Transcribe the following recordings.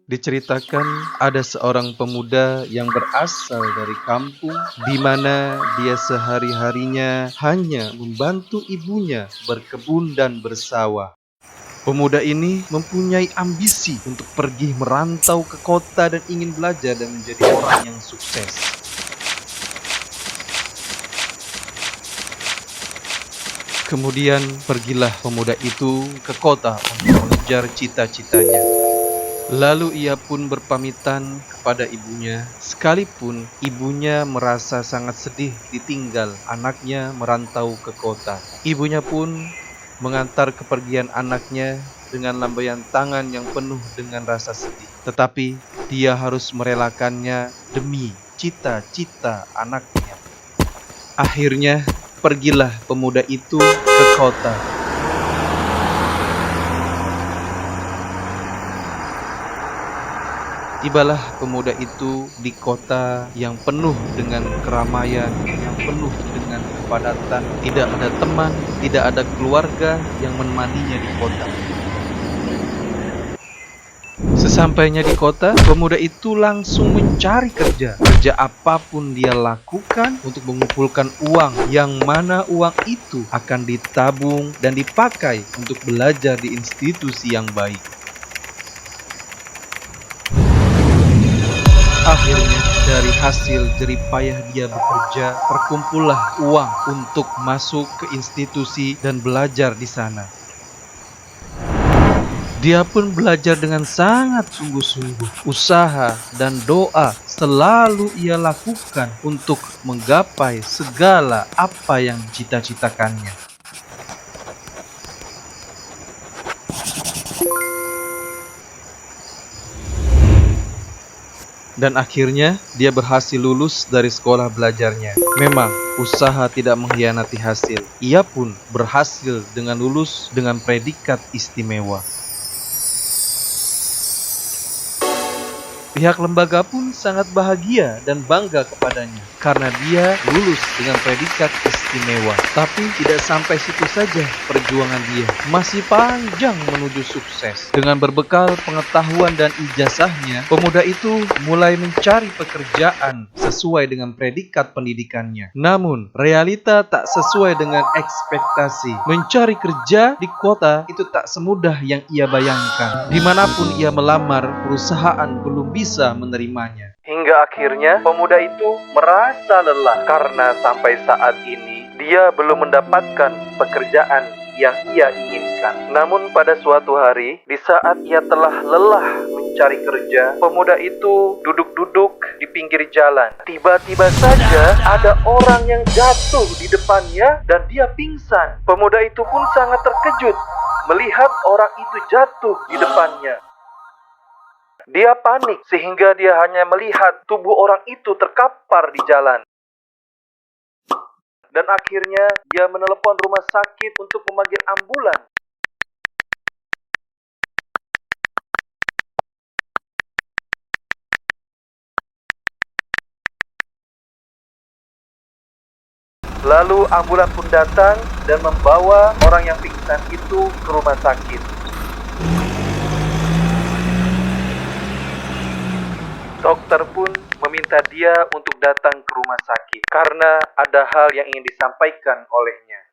Diceritakan ada seorang pemuda yang berasal dari kampung di mana dia sehari-harinya hanya membantu ibunya berkebun dan bersawah. Pemuda ini mempunyai ambisi untuk pergi merantau ke kota dan ingin belajar dan menjadi orang yang sukses. Kemudian pergilah pemuda itu ke kota untuk mengejar cita-citanya. Lalu ia pun berpamitan kepada ibunya, sekalipun ibunya merasa sangat sedih ditinggal anaknya merantau ke kota. Ibunya pun mengantar kepergian anaknya dengan lambaian tangan yang penuh dengan rasa sedih. Tetapi dia harus merelakannya demi cita-cita anaknya. Akhirnya pergilah pemuda itu ke kota. Tibalah pemuda itu di kota yang penuh dengan keramaian, yang penuh dengan kepadatan. Tidak ada teman, tidak ada keluarga yang menemaninya di kota. Sesampainya di kota, pemuda itu langsung mencari kerja. Kerja apapun dia lakukan untuk mengumpulkan uang, yang mana uang itu akan ditabung dan dipakai untuk belajar di institusi yang baik. Akhirnya, dari hasil jeripayah dia bekerja, terkumpullah uang untuk masuk ke institusi dan belajar di sana. Dia pun belajar dengan sangat sungguh-sungguh. Usaha dan doa selalu ia lakukan untuk menggapai segala apa yang dicita-citakannya. Dan akhirnya dia berhasil lulus dari sekolah belajarnya. Memang usaha tidak mengkhianati hasil. Ia pun berhasil dengan lulus dengan predikat istimewa. Pihak lembaga pun sangat bahagia dan bangga kepadanya karena dia lulus dengan predikat istimewa. Tapi tidak sampai situ saja perjuangan dia. Masih panjang menuju sukses. Dengan berbekal pengetahuan dan ijazahnya, pemuda itu mulai mencari pekerjaan sesuai dengan predikat pendidikannya. Namun, realita tak sesuai dengan ekspektasi. Mencari kerja di kota itu tak semudah yang ia bayangkan. Dimanapun ia melamar, perusahaan belum bisa menerimanya. Hingga akhirnya pemuda itu merasa lelah karena sampai saat ini dia belum mendapatkan pekerjaan yang ia inginkan. Namun pada suatu hari, di saat ia telah lelah mencari kerja, pemuda itu duduk-duduk di pinggir jalan. Tiba-tiba saja ada orang yang jatuh di depannya dan dia pingsan. Pemuda itu pun sangat terkejut melihat orang itu jatuh di depannya. Dia panik sehingga dia hanya melihat tubuh orang itu terkapar di jalan. Dan akhirnya dia menelepon rumah sakit untuk memanggil ambulan. Lalu ambulan pun datang dan membawa orang yang pingsan itu ke rumah sakit. Dokter pun meminta dia untuk datang ke rumah sakit karena ada hal yang ingin disampaikan olehnya.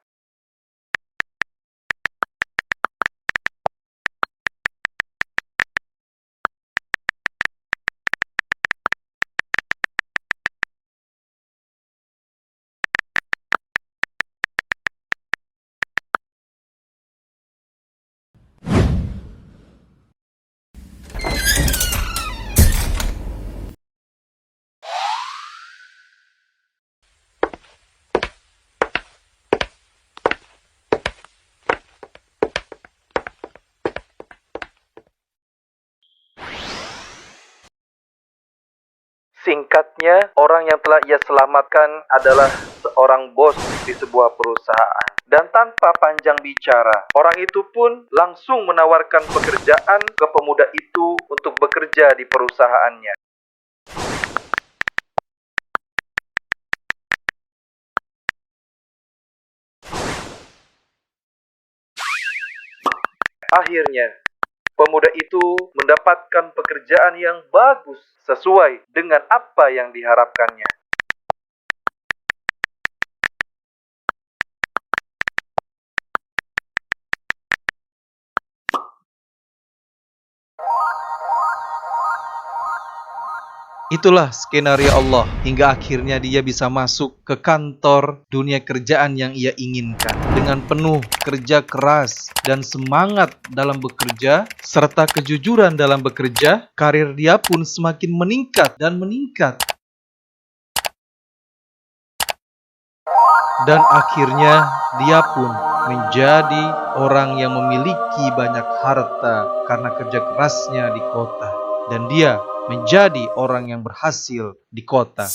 Singkatnya, orang yang telah ia selamatkan adalah seorang bos di sebuah perusahaan. Dan tanpa panjang bicara, orang itu pun langsung menawarkan pekerjaan ke pemuda itu untuk bekerja di perusahaannya. Akhirnya, Pemuda itu mendapatkan pekerjaan yang bagus sesuai dengan apa yang diharapkannya. Itulah skenario Allah hingga akhirnya dia bisa masuk ke kantor dunia kerjaan yang ia inginkan. Dengan penuh kerja keras dan semangat dalam bekerja, serta kejujuran dalam bekerja, karir dia pun semakin meningkat dan meningkat. Dan akhirnya dia pun menjadi orang yang memiliki banyak harta karena kerja kerasnya di kota. Dan dia menjadi orang yang berhasil di kota.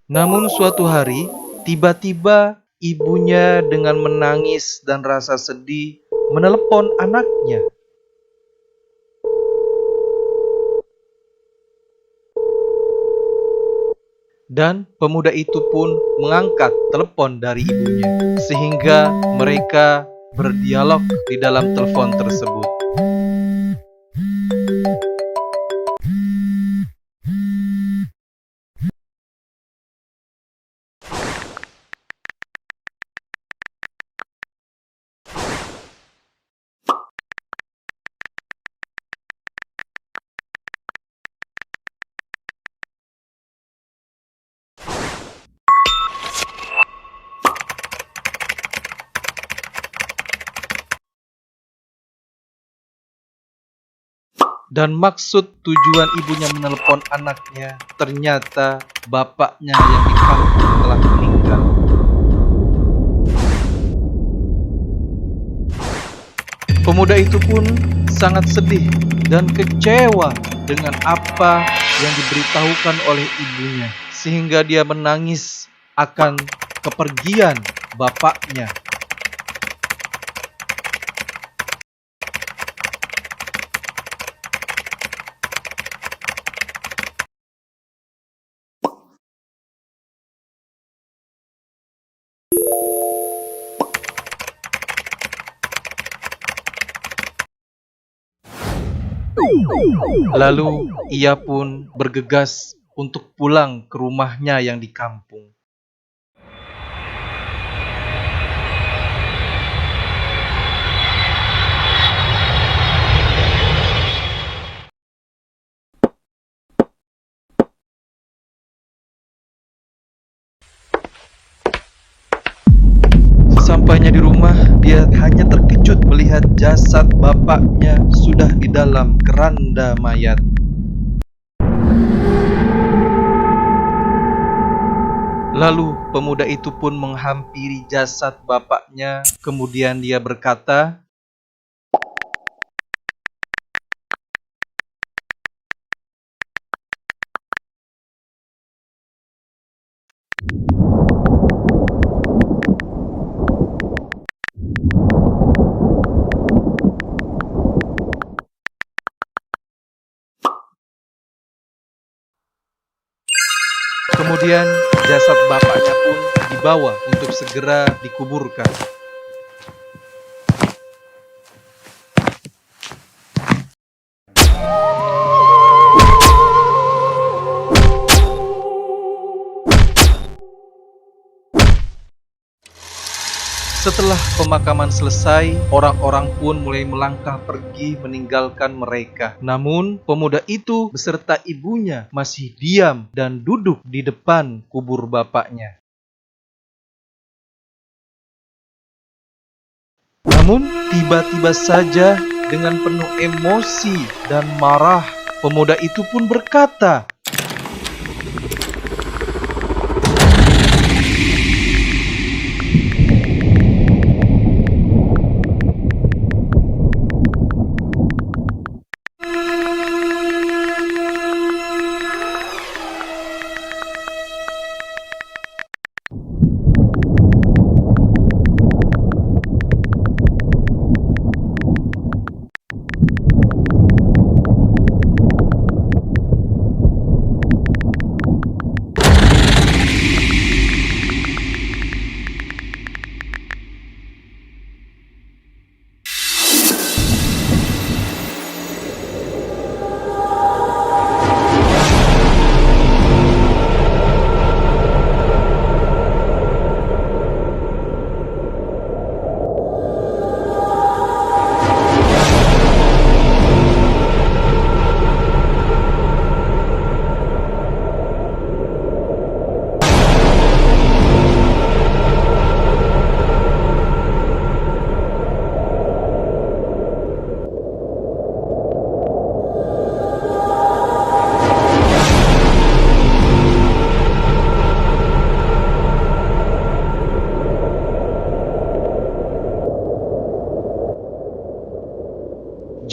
Namun suatu hari, tiba-tiba ibunya dengan menangis dan rasa sedih menelepon anaknya. Dan pemuda itu pun mengangkat telepon dari ibunya, sehingga mereka berdialog di dalam telepon tersebut. Dan maksud tujuan ibunya menelepon anaknya, ternyata bapaknya yang di kampung telah meninggal. Pemuda itu pun sangat sedih dan kecewa dengan apa yang diberitahukan oleh ibunya, sehingga dia menangis akan kepergian bapaknya. Lalu ia pun bergegas untuk pulang ke rumahnya yang di kampung. Sesampainya di rumah, dia hanya terkejut melihat jasad bapaknya sudah di dalam keranda mayat. Lalu pemuda itu pun menghampiri jasad bapaknya, kemudian dia berkata, kemudian jasad bapaknya pun dibawa untuk segera dikuburkan. Setelah pemakaman selesai, orang-orang pun mulai melangkah pergi meninggalkan mereka. Namun, pemuda itu beserta ibunya masih diam dan duduk di depan kubur bapaknya. Namun, tiba-tiba saja dengan penuh emosi dan marah, pemuda itu pun berkata,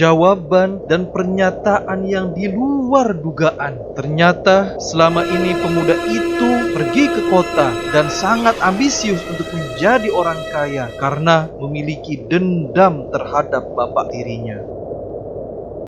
jawaban dan pernyataan yang di luar dugaan. Ternyata selama ini pemuda itu pergi ke kota dan sangat ambisius untuk menjadi orang kaya karena memiliki dendam terhadap bapak tirinya.